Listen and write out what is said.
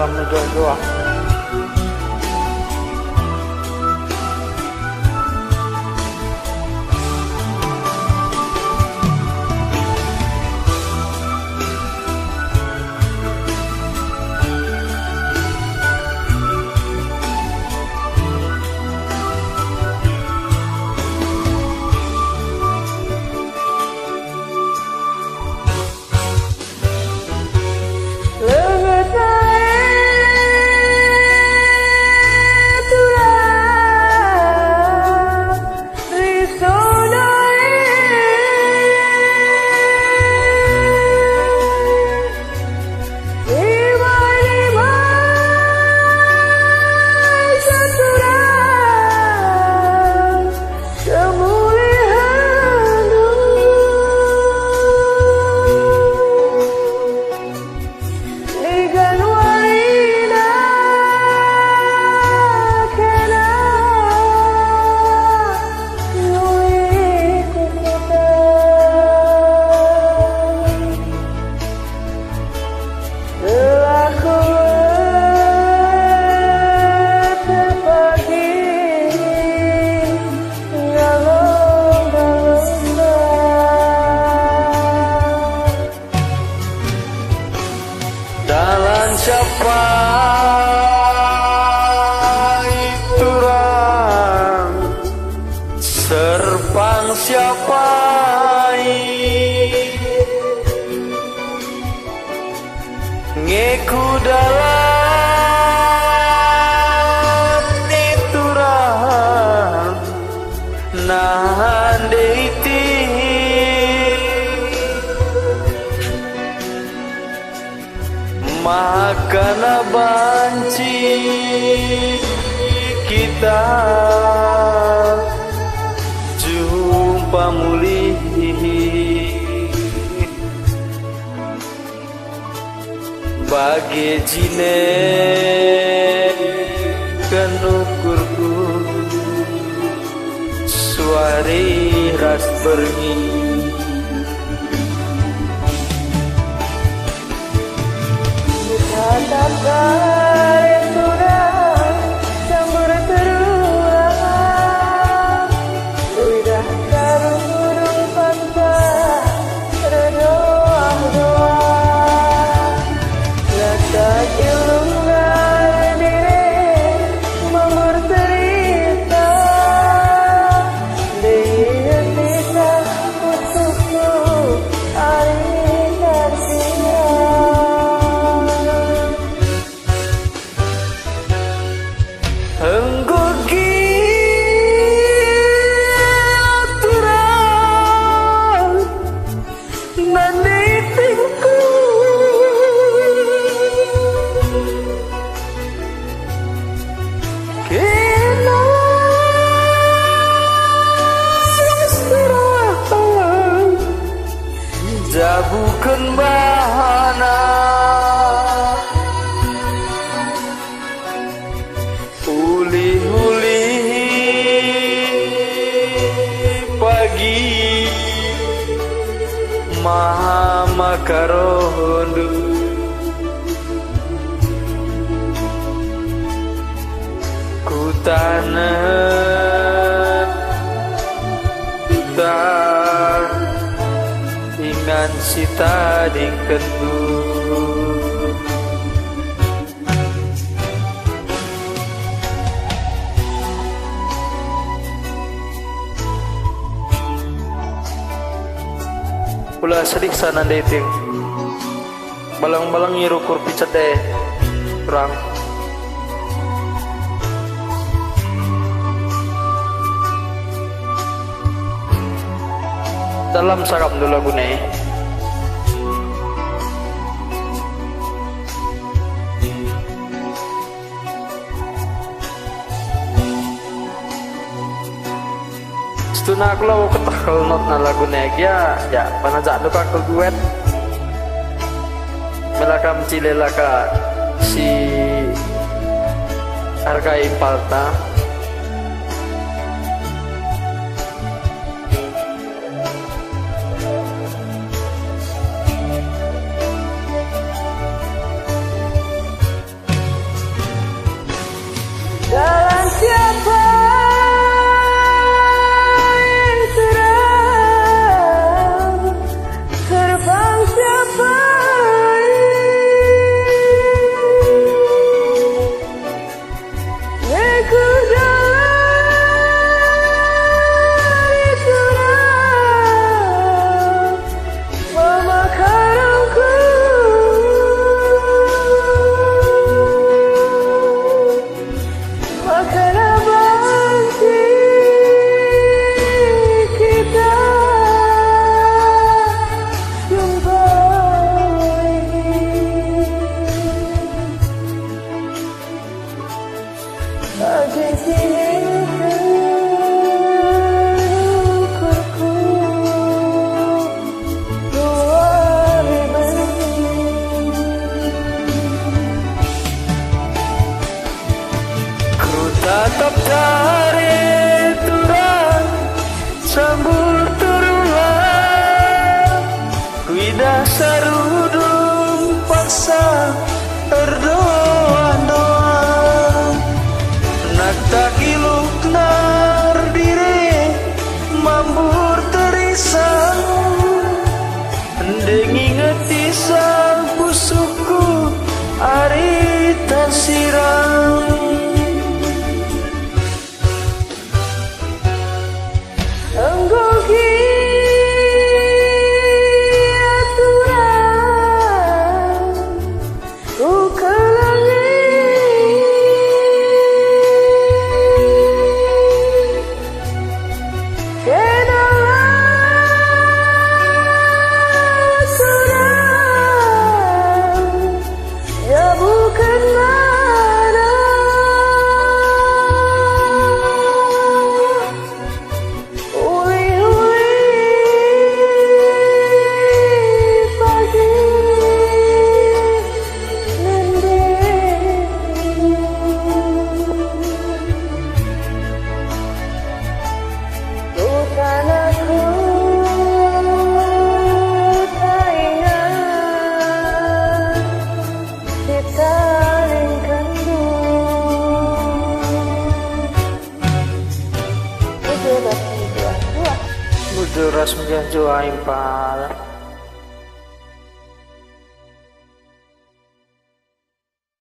dalam doa. Dalam siapa itu orang serpang siapa ngeku dalam itu orang nahan deiti makana banci kita jumpa mulih bagi jine kenukurku suari ras pergi katakan sudah campur terulang sudah karung pantai berdoa-doa letak ilungan diri memur cerita dengan bisa untukku hari nantinya. Enggogi aturan nanditingku kena seratan jabukan bahana pagi maha makarondu ku tanah tak ingan sita dingkendu pula sedih sana dating balang-balang ngirukur picat deh kurang dalam sakap dulu lagu nih Setuna aku lalu ketakal not na lagu negya ya panajak lu ka duet melakam cilelaka si harga impalta puasa berdoa-doa nak tak iluk nar dire mambur terisang dengi ngeti sang pusuku ari tasirang enggogi aturan ku kelangi kenalah surang ya bukan mana uli-uli pagi nendeng bukan aku tak ingat kita ringkandu itu dah dua Bujuras menjadi impal.